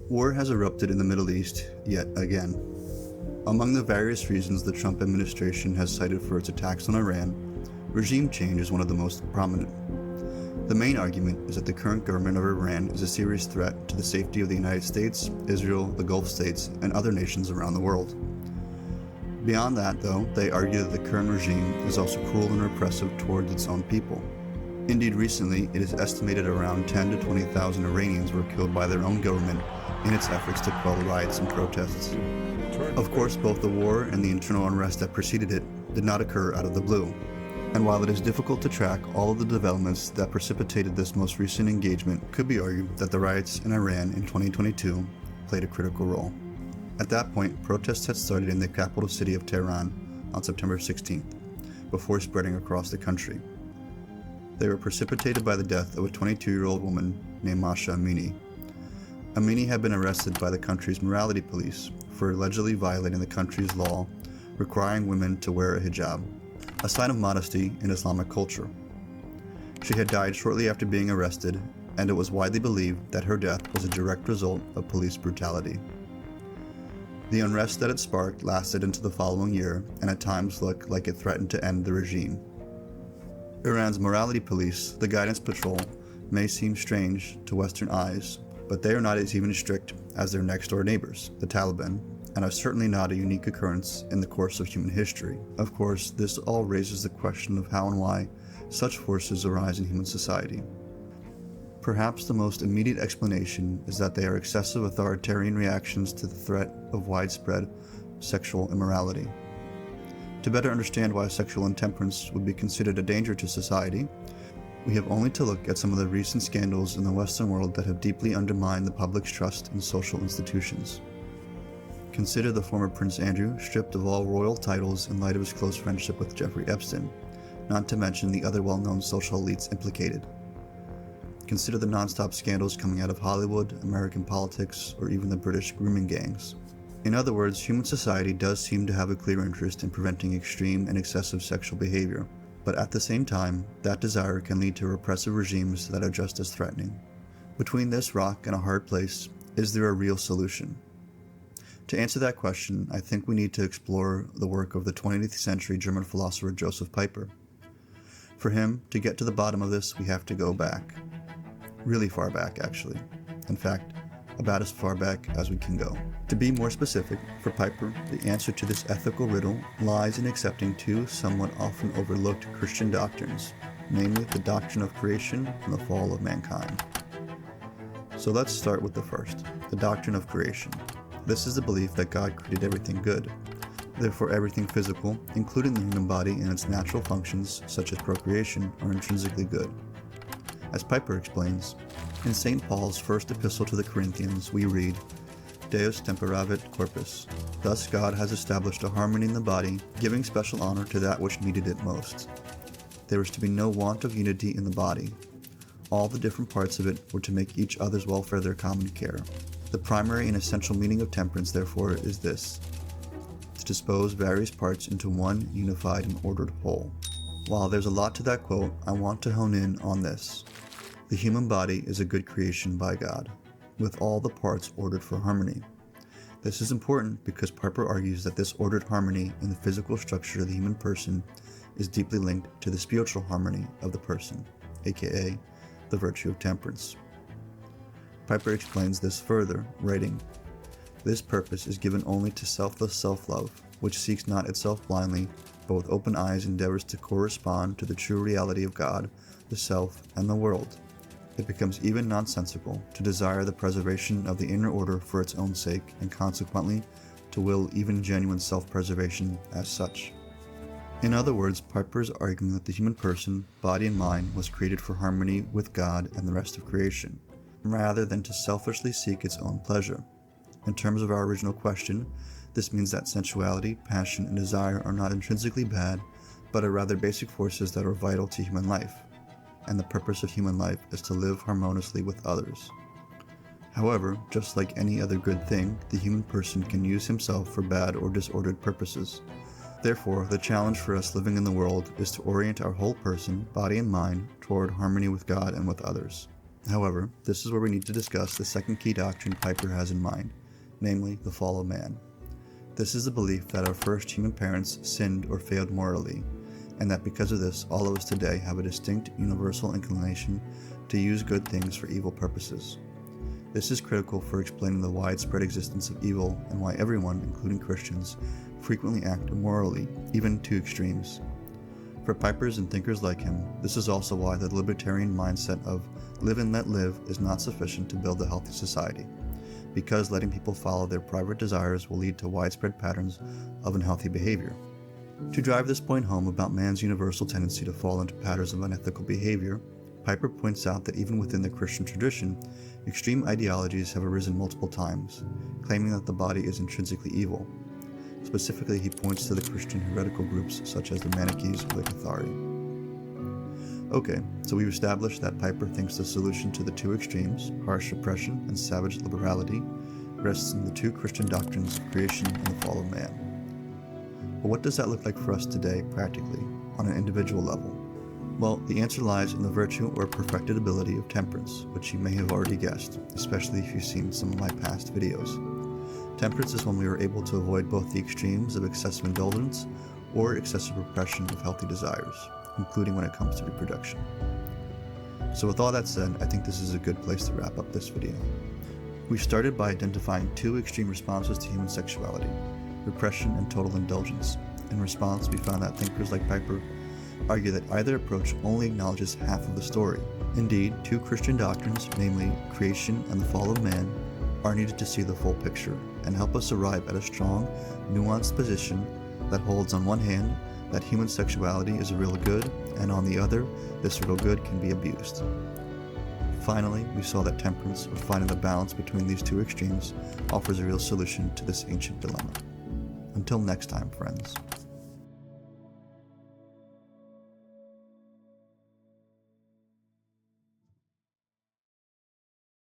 War has erupted in the Middle East yet again. Among the various reasons the Trump administration has cited for its attacks on Iran, regime change is one of the most prominent. The main argument is that the current government of Iran is a serious threat to the safety of the United States, Israel, the Gulf states, and other nations around the world. Beyond that, though, they argue that the current regime is also cruel and repressive towards its own people. Indeed, recently, it is estimated around 10 to 20,000 Iranians were killed by their own government in its efforts to quell riots and protests. Of course, both the war and the internal unrest that preceded it did not occur out of the blue. And while it is difficult to track all of the developments that precipitated this most recent engagement, it could be argued that the riots in Iran in 2022 played a critical role. At that point, protests had started in the capital city of Tehran on September 16th, before spreading across the country. They were precipitated by the death of a 22-year-old woman named Mahsa Amini. Amini had been arrested by the country's morality police for allegedly violating the country's law requiring women to wear a hijab, a sign of modesty in Islamic culture. She had died shortly after being arrested, and it was widely believed that her death was a direct result of police brutality. The unrest that it sparked lasted into the following year and at times looked like it threatened to end the regime. Iran's morality police, the Guidance Patrol, may seem strange to Western eyes, but they are not as even strict as their next-door neighbors, the Taliban, and are certainly not a unique occurrence in the course of human history. Of course, this all raises the question of how and why such forces arise in human society. Perhaps the most immediate explanation is that they are excessive authoritarian reactions to the threat of widespread sexual immorality. To better understand why sexual intemperance would be considered a danger to society, we have only to look at some of the recent scandals in the Western world that have deeply undermined the public's trust in social institutions. Consider the former Prince Andrew stripped of all royal titles in light of his close friendship with Jeffrey Epstein, not to mention the other well-known social elites implicated. Consider the non-stop scandals coming out of Hollywood, American politics, or even the British grooming gangs. In other words, human society does seem to have a clear interest in preventing extreme and excessive sexual behavior, but at the same time, that desire can lead to repressive regimes that are just as threatening. Between this rock and a hard place, is there a real solution? To answer that question, I think we need to explore the work of the 20th century German philosopher Josef Pieper. For him, to get to the bottom of this, we have to go back. Really far back, actually. In fact, about as far back as we can go. To be more specific, for Pieper, the answer to this ethical riddle lies in accepting two somewhat often overlooked Christian doctrines, namely the doctrine of creation and the fall of mankind. So let's start with the first, the doctrine of creation. This is the belief that God created everything good. Therefore, everything physical, including the human body and its natural functions, such as procreation, are intrinsically good. As Pieper explains, in St. Paul's first epistle to the Corinthians, we read, Deus temperavit corpus. Thus God has established a harmony in the body, giving special honor to that which needed it most. There is to be no want of unity in the body. All the different parts of it were to make each other's welfare their common care. The primary and essential meaning of temperance, therefore, is this: to dispose various parts into one unified and ordered whole. While there's a lot to that quote, I want to hone in on this. The human body is a good creation by God, with all the parts ordered for harmony. This is important because Pieper argues that this ordered harmony in the physical structure of the human person is deeply linked to the spiritual harmony of the person, aka the virtue of temperance. Pieper explains this further, writing, This purpose is given only to selfless self-love, which seeks not itself blindly, but with open eyes endeavors to correspond to the true reality of God, the self, and the world. It becomes even nonsensical to desire the preservation of the inner order for its own sake, and consequently to will even genuine self-preservation as such. In other words, Pieper is arguing that the human person, body and mind, was created for harmony with God and the rest of creation, rather than to selfishly seek its own pleasure. In terms of our original question, this means that sensuality, passion, and desire are not intrinsically bad, but are rather basic forces that are vital to human life, and the purpose of human life is to live harmoniously with others. However, just like any other good thing, the human person can use himself for bad or disordered purposes. Therefore, the challenge for us living in the world is to orient our whole person, body and mind, toward harmony with God and with others. However, this is where we need to discuss the second key doctrine Pieper has in mind, namely the fall of man. This is the belief that our first human parents sinned or failed morally, and that because of this, all of us today have a distinct universal inclination to use good things for evil purposes. This is critical for explaining the widespread existence of evil and why everyone, including Christians, frequently act immorally, even to extremes. For Piepers and thinkers like him, this is also why the libertarian mindset of live and let live is not sufficient to build a healthy society, because letting people follow their private desires will lead to widespread patterns of unhealthy behavior. To drive this point home about man's universal tendency to fall into patterns of unethical behavior, Pieper points out that even within the Christian tradition, extreme ideologies have arisen multiple times, claiming that the body is intrinsically evil. Specifically, he points to the Christian heretical groups such as the Manichees or the Cathari. Okay, so we've established that Pieper thinks the solution to the two extremes, harsh repression and savage liberality, rests in the two Christian doctrines of creation and the fall of man. But what does that look like for us today, practically, on an individual level? Well, the answer lies in the virtue or perfected ability of temperance, which you may have already guessed, especially if you've seen some of my past videos. Temperance is when we are able to avoid both the extremes of excessive indulgence or excessive repression of healthy desires, including when it comes to reproduction. So with all that said, I think this is a good place to wrap up this video. We started by identifying two extreme responses to human sexuality, repression and total indulgence. In response, we found that thinkers like Pieper argue that either approach only acknowledges half of the story. Indeed, two Christian doctrines, namely creation and the fall of man, are needed to see the full picture and help us arrive at a strong, nuanced position that holds on one hand that human sexuality is a real good, and on the other, this real good can be abused. Finally, we saw that temperance, or finding the balance between these two extremes, offers a real solution to this ancient dilemma. Until next time, friends.